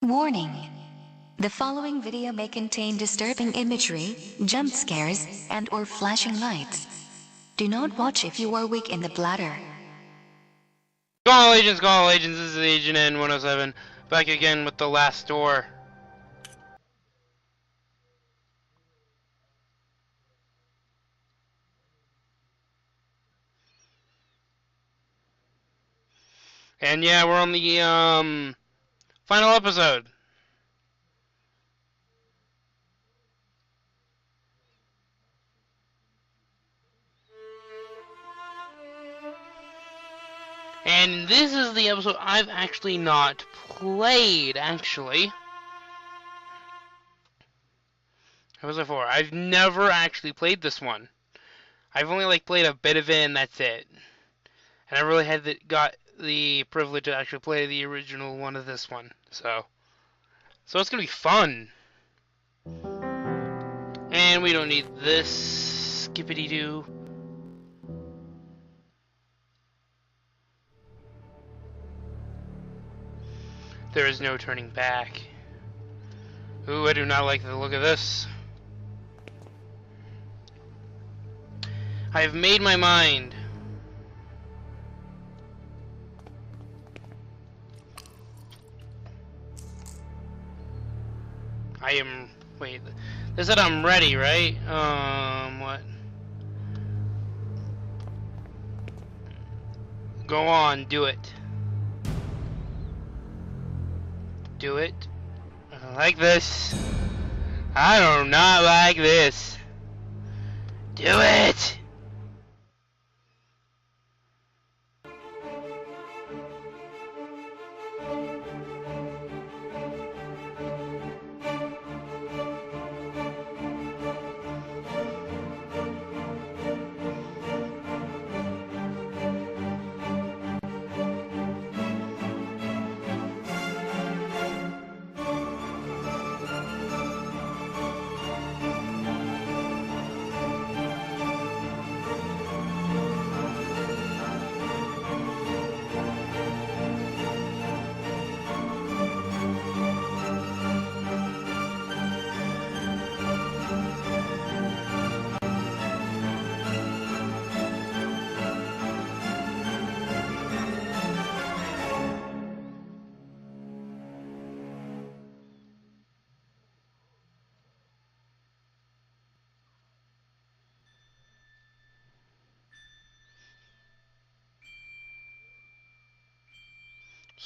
Warning. The following video may contain disturbing imagery, jump scares, and/or flashing lights. Do not watch if you are weak in the bladder. Call Agents, this is Agent N107, back again with the last door. And yeah, we're on the, final episode. And this is the episode I've actually not played, actually. How was it for? I've never actually played this one. I've only, played a bit of it, and that's it. And I really got the privilege to actually play the original one of this one. So it's gonna be fun. And we don't need this skippity-doo. There is no turning back. Ooh, I do not like the look of this. I have made my mind. Wait, they said I'm ready, right? What? Go on, do it. Do it. I don't like this. I do not like this. Do it!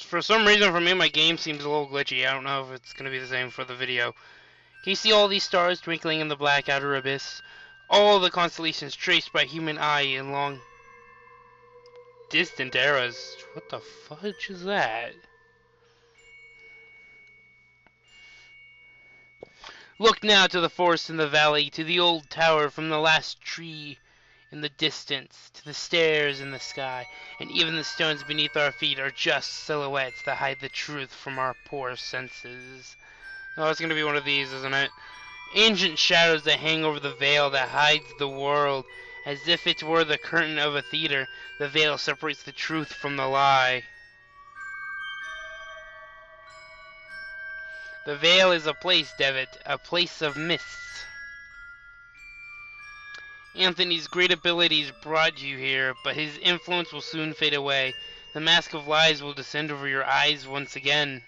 For some reason, for me, my game seems a little glitchy. I don't know if it's going to be the same for the video. Can you see all these stars twinkling in the black outer abyss? All the constellations traced by human eye in long, distant eras. What the fudge is that? Look now to the forest in the valley, to the old tower from the last tree in the distance, to the stars in the sky, and even the stones beneath our feet are just silhouettes that hide the truth from our poor senses. Oh, it's going to be one of these, isn't it? Ancient shadows that hang over the veil that hides the world, as if it were the curtain of a theater. The veil separates the truth from the lie. The veil is a place, Devitt, a place of mists. Anthony's great abilities brought you here, but his influence will soon fade away. The mask of lies will descend over your eyes once again.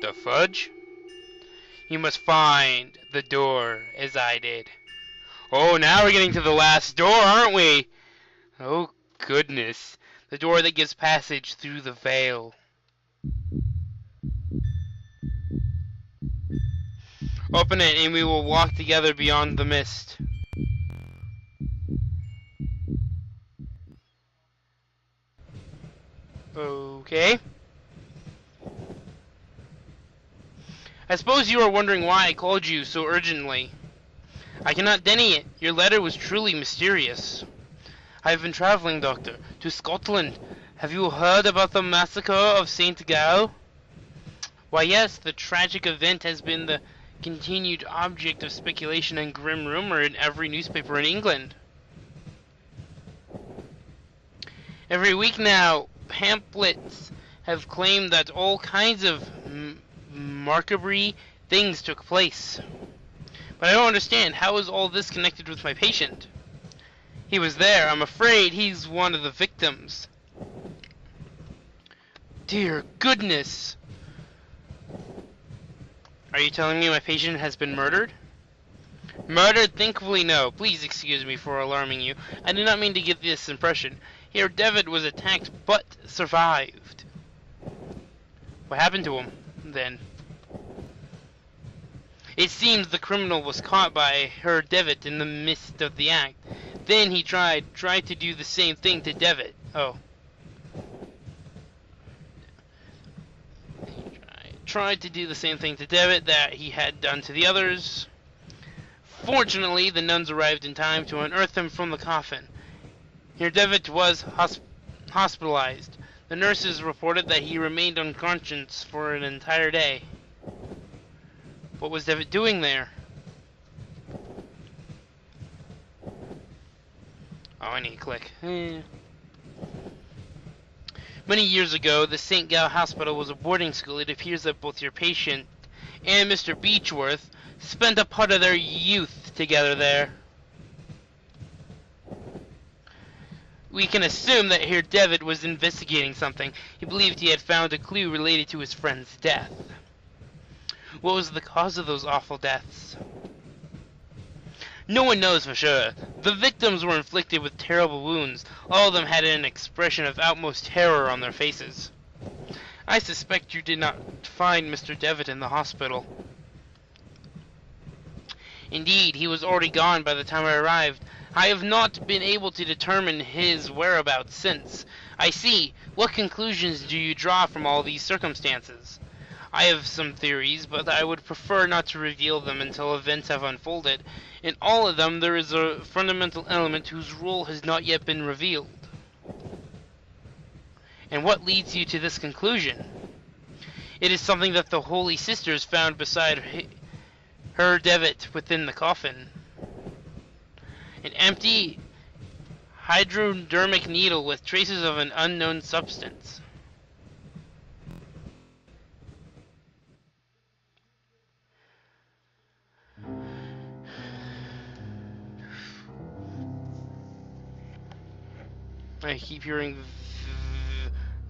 The fudge? You must find the door, as I did. Oh, now we're getting to the last door, aren't we? Oh, goodness. The door that gives passage through the veil. Open it, and we will walk together beyond the mist. Okay. I suppose you are wondering why I called you so urgently. I cannot deny it. Your letter was truly mysterious. I have been traveling, Doctor, to Scotland. Have you heard about the massacre of St. Gall? Why, yes, the tragic event has been the continued object of speculation and grim rumor in every newspaper in England. Every week now, pamphlets have claimed that all kinds of macabre things took place. But I don't understand. How is all this connected with my patient? He was there. I'm afraid he's one of the victims. Dear goodness! Are you telling me my patient has been murdered? Murdered? Thankfully, no. Please excuse me for alarming you. I did not mean to give this impression. Here, David was attacked, but survived. What happened to him, then? It seems the criminal was caught by Herr Devitt in the midst of the act. Then he tried to do the same thing to Devitt. Oh. Tried to do the same thing to Devitt that he had done to the others. Fortunately, the nuns arrived in time to unearth him from the coffin. Herr Devitt was hospitalized. The nurses reported that he remained unconscious for an entire day. What was Devitt doing there? Oh, I need to click. Many years ago, the St. Gal Hospital was a boarding school. It appears that both your patient and Mr. Beechworth spent a part of their youth together there. We can assume that Herr Devitt was investigating something. He believed he had found a clue related to his friend's death. What was the cause of those awful deaths? No one knows for sure. The victims were inflicted with terrible wounds. All of them had an expression of utmost terror on their faces. I suspect you did not find Mr. Devitt in the hospital. Indeed, he was already gone by the time I arrived. I have not been able to determine his whereabouts since. I see. What conclusions do you draw from all these circumstances? I have some theories, but I would prefer not to reveal them until events have unfolded. In all of them, there is a fundamental element whose role has not yet been revealed. And what leads you to this conclusion? It is something that the Holy Sisters found beside Herr Devitt within the coffin. An empty hypodermic needle with traces of an unknown substance. I keep hearing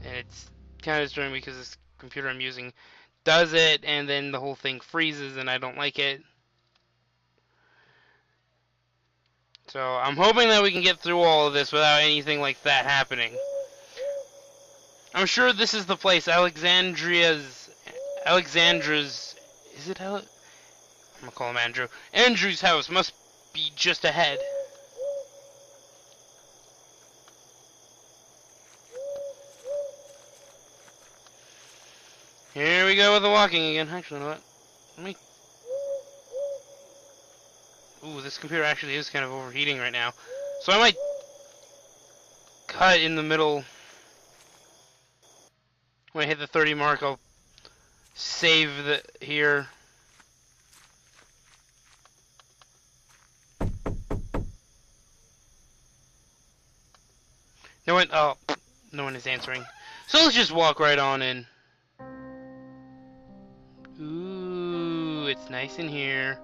and it's kind of disturbing because this computer I'm using does it, and then the whole thing freezes and I don't like it. So I'm hoping that we can get through all of this without anything like that happening. I'm sure this is the place, Alexandra's, is it I'm gonna call him Andrew. Andrew's house must be just ahead. Here we go with the walking again. Actually, you know what? Let me... Ooh, this computer actually is kind of overheating right now. So I might cut in the middle. When I hit the 30 mark, I'll save the here. No one, oh, no one is answering. So let's just walk right on in. Ooh, it's nice in here.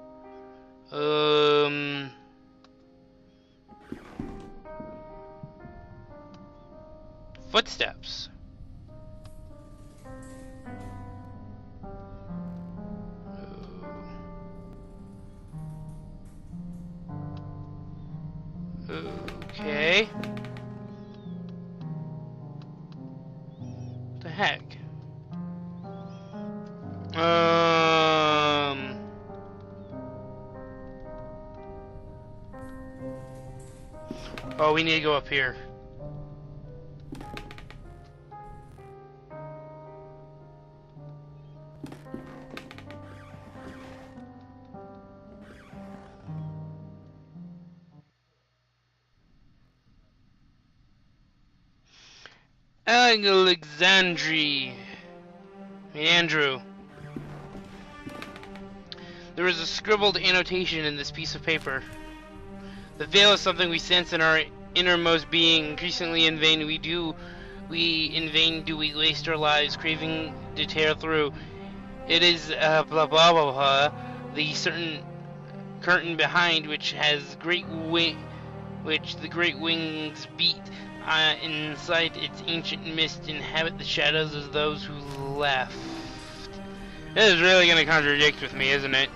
Footsteps. Okay. What the heck? Oh, we need to go up here. Alexandri. Andrew. There is a scribbled annotation in this piece of paper. The veil is something we sense in our innermost being. Increasingly in vain we do In vain do we waste our lives craving to tear through. It is blah blah blah blah. The certain curtain behind which which the great wings beat. Inside its ancient mist inhabit the shadows of those who left. This is really going to contradict with me, isn't it?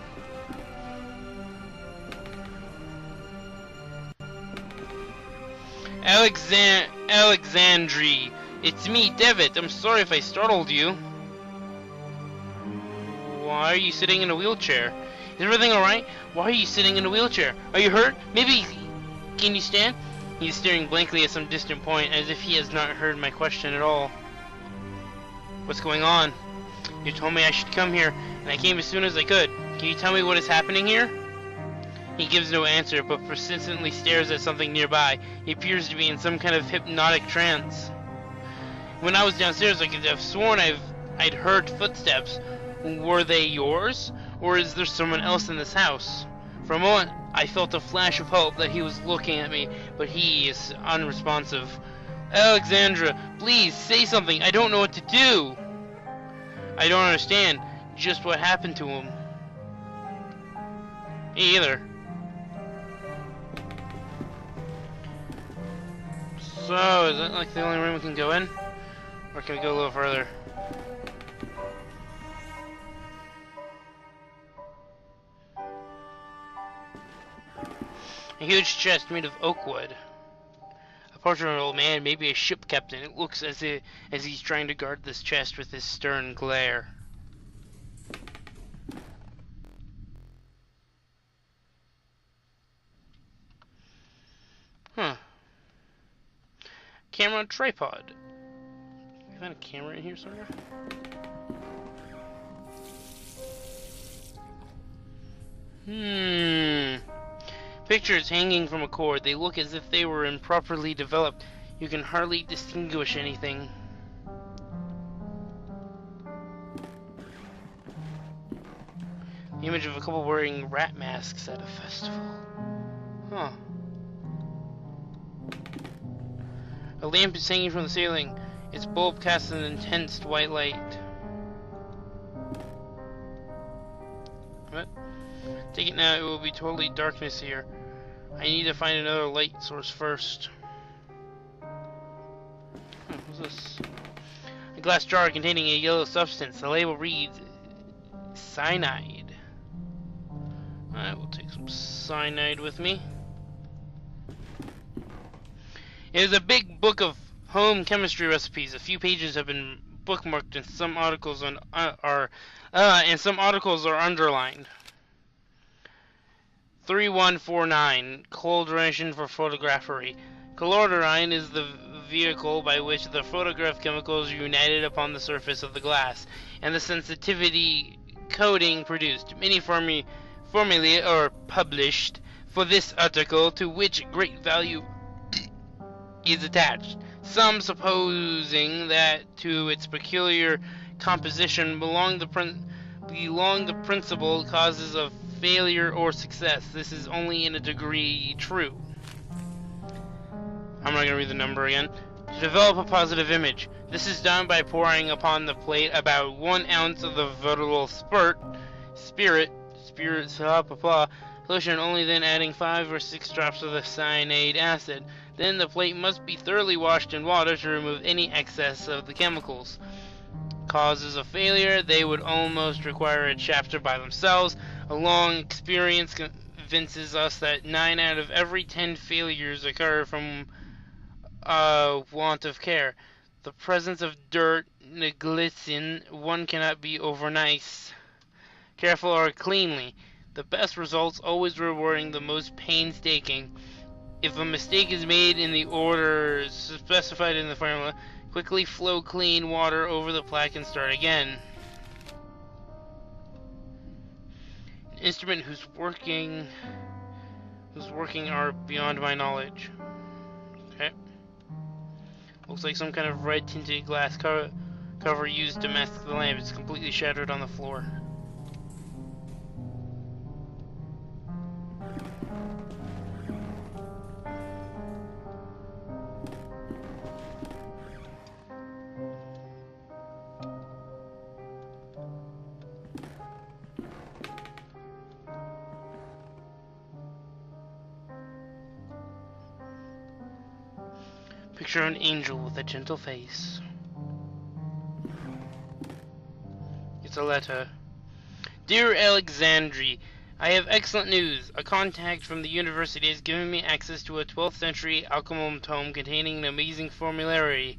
Alexandri, it's me, Devitt. I'm sorry if I startled you. Why are you sitting in a wheelchair? Is everything alright? Why are you sitting in a wheelchair? Are you hurt? Maybe... Can you stand? He's staring blankly at some distant point, as if he has not heard my question at all. What's going on? You told me I should come here, and I came as soon as I could. Can you tell me what is happening here? He gives no answer, but persistently stares at something nearby. He appears to be in some kind of hypnotic trance. When I was downstairs, I could have sworn I'd heard footsteps. Were they yours? Or is there someone else in this house? For a moment, I felt a flash of hope that he was looking at me, but he is unresponsive. Alexandra, please, say something. I don't know what to do. I don't understand just what happened to him. Me either. So, is that like the only room we can go in? Or can we go a little further? A huge chest made of oak wood. A portrait of an old man, maybe a ship captain. It looks as he's trying to guard this chest with his stern glare. Huh. Camera tripod. Can I find a camera in here somewhere? Pictures hanging from a cord. They look as if they were improperly developed. You can hardly distinguish anything. The image of a couple wearing rat masks at a festival. Huh. A lamp is hanging from the ceiling. Its bulb casts an intense white light. What? Take it now, it will be totally darkness here. I need to find another light source first. What's this? A glass jar containing a yellow substance. The label reads cyanide. I will take some cyanide with me. It is a big book of home chemistry recipes. A few pages have been bookmarked, and some articles are underlined. 3149, coloration for photography. Coloration is the vehicle by which the photograph chemicals are united upon the surface of the glass, and the sensitivity coating produced. Many formulae are published for this article, to which great value is attached. Some supposing that to its peculiar composition belong the principal causes of failure or success. This is only in a degree true. I'm not going to read the number again. To develop a positive image. This is done by pouring upon the plate about 1 ounce of the volatile spirit solution, only then adding 5 or 6 drops of the cyanide acid. Then the plate must be thoroughly washed in water to remove any excess of the chemicals. Causes of failure, they would almost require a chapter by themselves. A long experience convinces us that 9 out of every 10 failures occur from want of care. The presence of dirt, negligence, one cannot be over nice, careful, or cleanly. The best results always rewarding the most painstaking. If a mistake is made in the order specified in the formula, quickly flow clean water over the plaque and start again. An instrument whose working are beyond my knowledge. Okay. Looks like some kind of red tinted glass cover used to mask the lamp. It's completely shattered on the floor. picture an angel with a gentle face. It's a letter. Dear Alexandri, I have excellent news. A contact from the university has given me access to a 12th century alchemical tome containing an amazing formulary.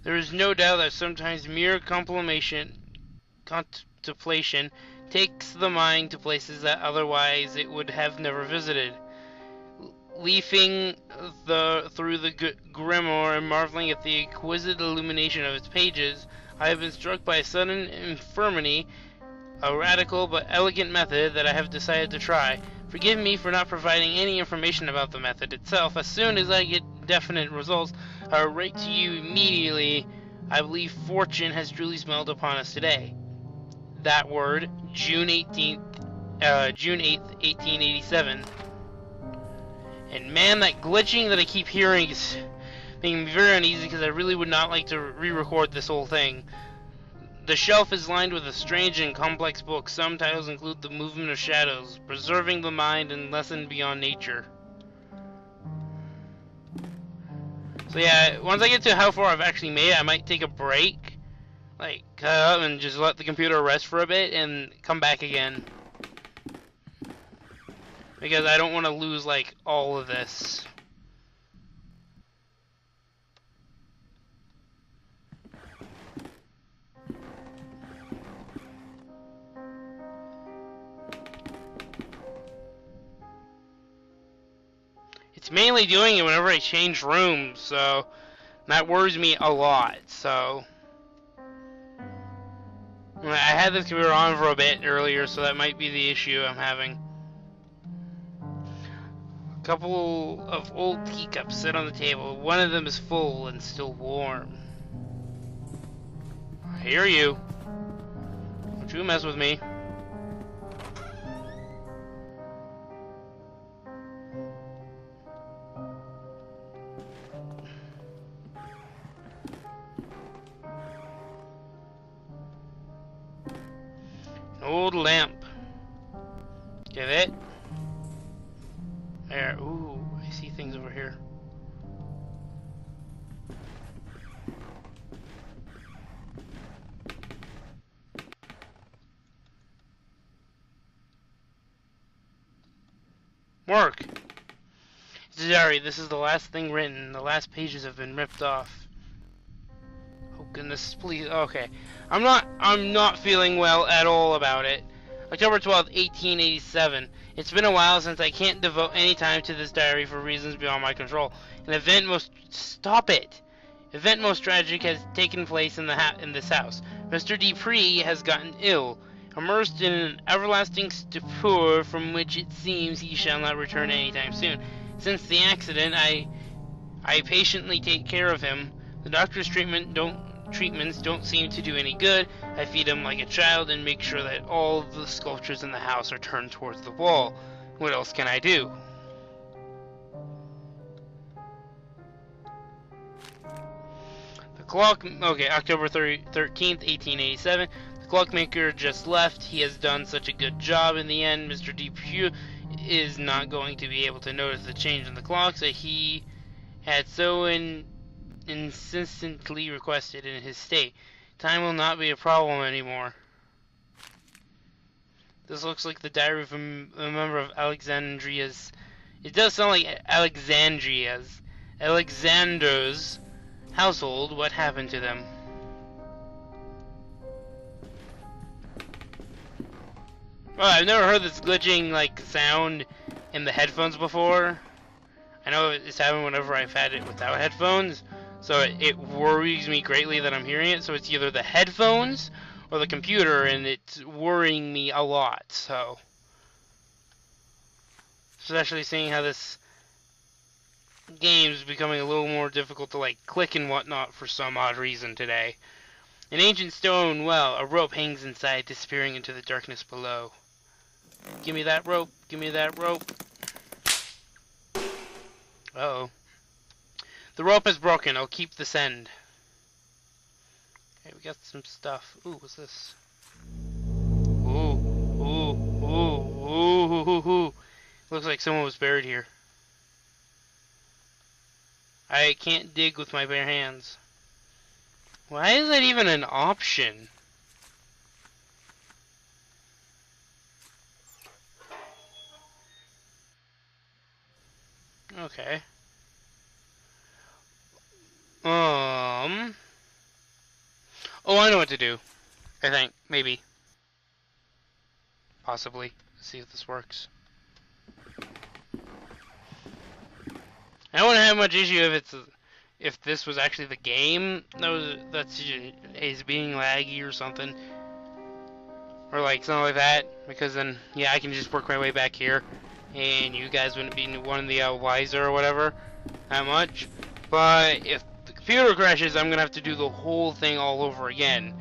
There is no doubt that sometimes mere contemplation takes the mind to places that otherwise it would have never visited. Leafing through the grimoire and marveling at the exquisite illumination of its pages, I have been struck by a sudden infirmity, a radical but elegant method that I have decided to try. Forgive me for not providing any information about the method itself. As soon as I get definite results, I will write to you immediately. I believe fortune has truly smiled upon us today. That word, June 8th, 1887. And man, that glitching that I keep hearing is making me very uneasy because I really would not like to re-record this whole thing. The shelf is lined with a strange and complex book. Some titles include The Movement of Shadows, Preserving the Mind, and Lesson Beyond Nature. So yeah, once I get to how far I've actually made it, I might take a break, like cut up and just let the computer rest for a bit and come back again. Because I don't want to lose like all of this. It's mainly doing it whenever I change rooms, so that worries me a lot. So I had this computer on for a bit earlier, so that might be the issue I'm having. A couple of old teacups sit on the table. One of them is full and still warm. I hear you. Don't you mess with me. Old lamp. Give it. There. Ooh, I see things over here. Work. Diary, this is the last thing written. The last pages have been ripped off. Oh goodness, please. Okay. I'm not feeling well at all about it. October 12th, 1887. It's been a while since I can't devote any time to this diary for reasons beyond my control. An event most tragic has taken place in this house. Mr. Dupree has gotten ill, immersed in an everlasting stupor from which it seems he shall not return anytime soon. Since the accident, I patiently take care of him. The doctor's treatments don't seem to do any good. I feed him like a child and make sure that all the sculptures in the house are turned towards the wall. What else can I do? The clock, okay, October 13th, 1887. The clockmaker just left. He has done such a good job in the end. Mr. Dupuis is not going to be able to notice the change in the clocks that he had so insistently requested in his state. Time will not be a problem anymore. This looks like the diary of a member of Alexandria's. It does sound like Alexander's household. What happened to them? Well, I've never heard this glitching like sound in the headphones before. I know it's happened whenever I've had it without headphones. So it worries me greatly that I'm hearing it. So it's either the headphones or the computer, and it's worrying me a lot. So, especially seeing how this game is becoming a little more difficult to like click and whatnot for some odd reason today. An ancient stone well, a rope hangs inside, disappearing into the darkness below. Give me that rope. Give me that rope. Uh-oh. The rope is broken. I'll keep this end. Okay, we got some stuff. Ooh, what's this? Ooh, ooh, ooh, ooh, ooh, ooh. Looks like someone was buried here. I can't dig with my bare hands. Why is that even an option? Okay. Oh, I know what to do. I think. Maybe. Possibly. Let's see if this works. I wouldn't have much issue if this was actually the game that's is being laggy or something. Or like something like that. Because then, yeah, I can just work my way back here. And you guys wouldn't be one of the wiser or whatever. That much. But if the computer crashes, I'm gonna have to do the whole thing all over again,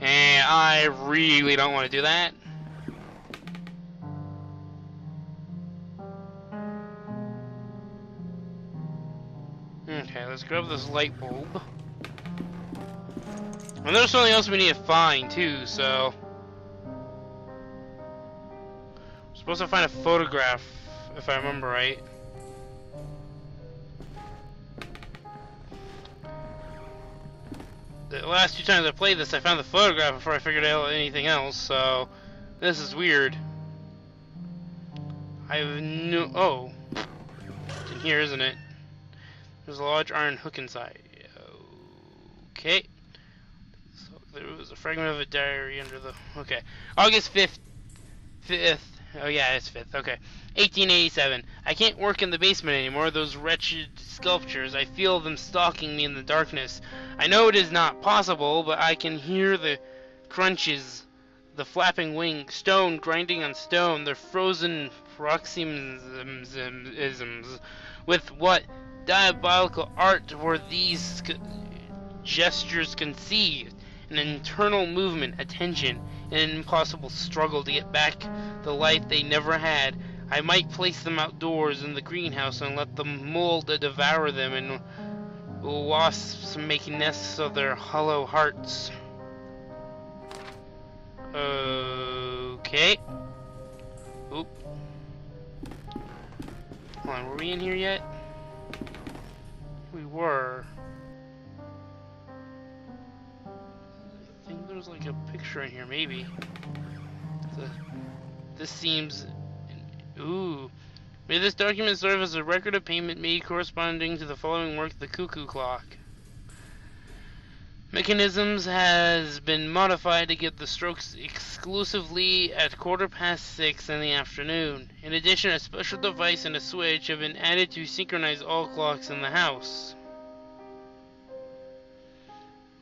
and I really don't want to do that. Okay, let's grab this light bulb. And there's something else we need to find too, so we're supposed to find a photograph, if I remember right. The last two times I played this, I found the photograph before I figured out anything else, so this is weird. I have no... Oh. It's in here, isn't it? There's a large iron hook inside. Okay. So there was a fragment of a diary under the... Okay. August 5th. Oh yeah, it's 5th. Okay. 1887. I can't work in the basement anymore. Those wretched sculptures. I feel them stalking me in the darkness. I know it is not possible, but I can hear the crunches, the flapping wing, stone grinding on stone, their frozen paroxysms. With what diabolical art were these gestures conceived? An internal movement, a tension, an impossible struggle to get back the life they never had. I might place them outdoors in the greenhouse and let the mold devour them, and wasps making nests of their hollow hearts. Okay. Oop. Hold on, were we in here yet? We were. I think there's like a picture in here, maybe. This seems... Ooh. May this document serve as a record of payment made corresponding to the following work, the cuckoo clock. Mechanisms has been modified to get the strokes exclusively at 6:15 in the afternoon. In addition, a special device and a switch have been added to synchronize all clocks in the house.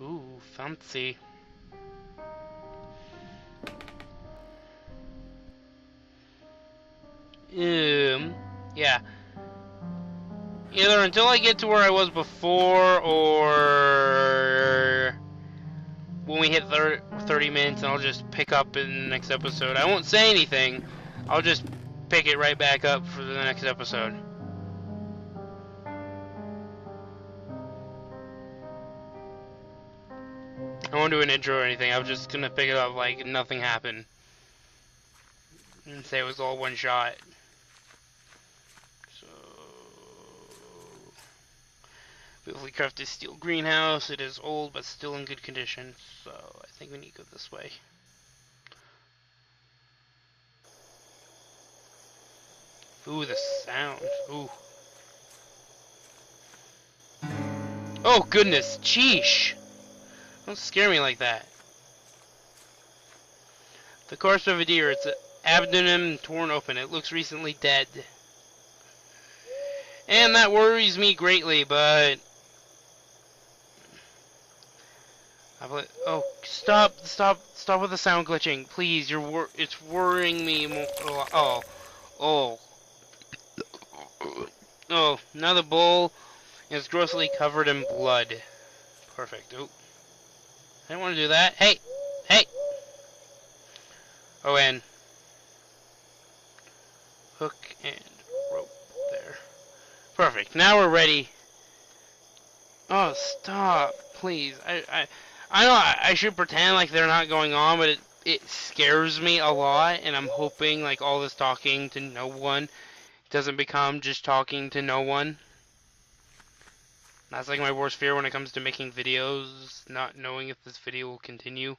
Ooh, fancy. Yeah. Either until I get to where I was before, or when we hit 30 minutes, and I'll just pick up in the next episode. I won't say anything. I'll just pick it right back up for the next episode. I won't do an intro or anything. I'm just gonna pick it up like nothing happened. And say it was all one shot. So, beautifully crafted steel greenhouse. It is old but still in good condition. So I think we need to go this way. Ooh, the sound. Ooh. Oh goodness, sheesh! Don't scare me like that. The corpse of a deer. Its abdomen torn open. It looks recently dead. And that worries me greatly, but... Oh, stop with the sound glitching. Please, it's worrying me more. Oh. Oh, now the bowl is grossly covered in blood. Perfect. Oh. I didn't want to do that. Hey! Oh, and hook and rope there. Perfect. Now we're ready. Oh, stop, please. I know I should pretend like they're not going on, but it scares me a lot, and I'm hoping like all this talking to no one doesn't become just talking to no one. That's like my worst fear when it comes to making videos, not knowing if this video will continue.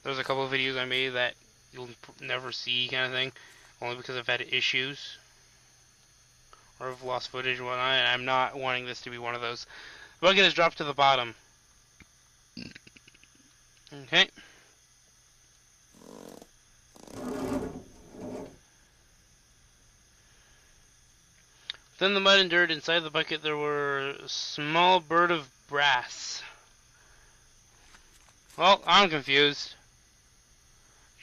There's a couple of videos I made that you'll never see kind of thing, only because I've had issues. Or I've lost footage and whatnot, and I'm not wanting this to be one of those. The bucket is dropped to the bottom. Okay. Within the mud and dirt inside the bucket there were a small bird of brass. Well, I'm confused.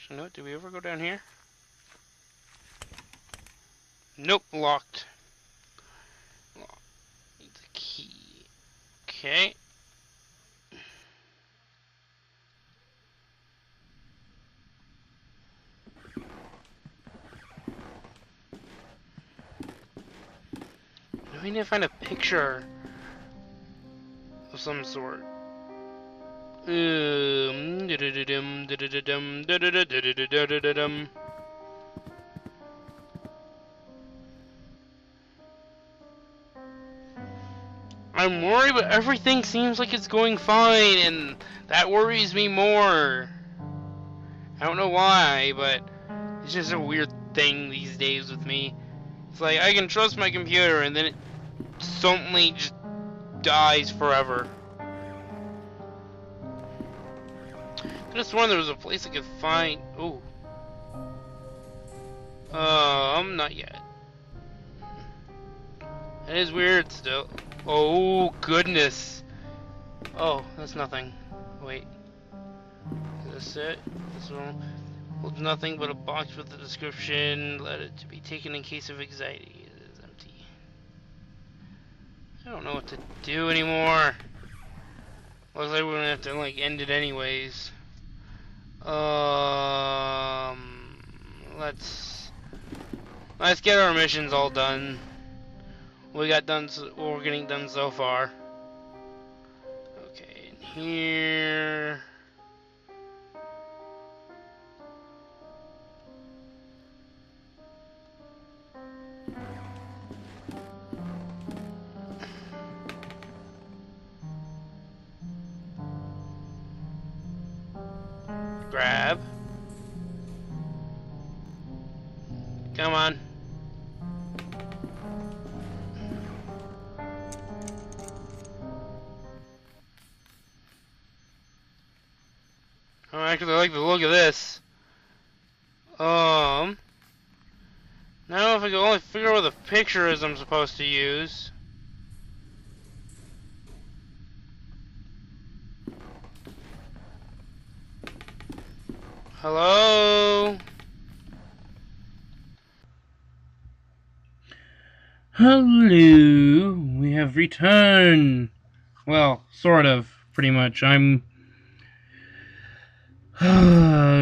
You know what, did we ever go down here? Nope, locked. Need the key. Okay. We need to find a picture of some sort. I'm worried, but everything seems like it's going fine, and that worries me more. I don't know why, but it's just a weird thing these days with me. It's like I can trust my computer, and then it suddenly just dies forever. I just wonder there was a place I could find. Oh. Not yet. That is weird still. Oh, goodness. Oh, that's nothing. Wait. Is this it? This one holds nothing but a box with the description. Let it to be taken in case of anxiety. It is empty. I don't know what to do anymore. Looks like we're gonna have to like end it anyways. Let's get our missions all done. We're getting done so far. Okay, in here. Grab. Come on. Oh, actually, I like the look of this. Now if I can only figure out what the picture is I'm supposed to use. Hello? Hello, we have returned. Well, sort of, pretty much.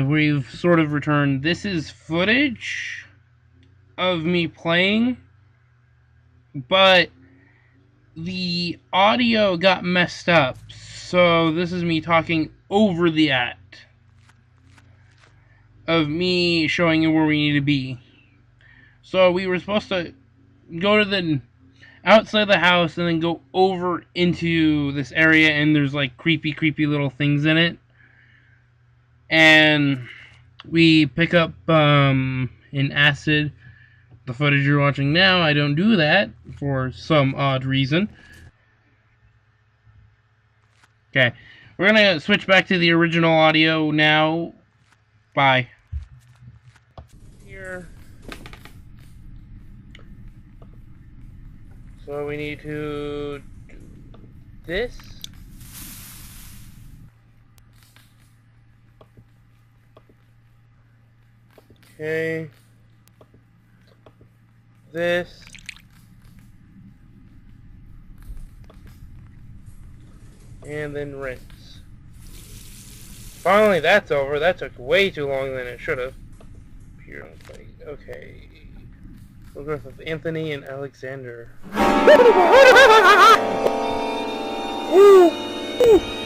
We've sort of returned. This is footage of me playing, but the audio got messed up, so this is me talking over the act of me showing you where we need to be. So we were supposed to go to the outside the house and then go over into this area, and there's like creepy little things in it. And we pick up in acid the footage you're watching now. I don't do that for some odd reason. Okay, we're gonna switch back to the original audio now. Bye. Here. So we need to do this. Okay. This. And then rinse. Finally, that's over. That took way too long than it should have. Pure plate. Okay. Photograph of Anthony and Alexander. Ooh. Ooh.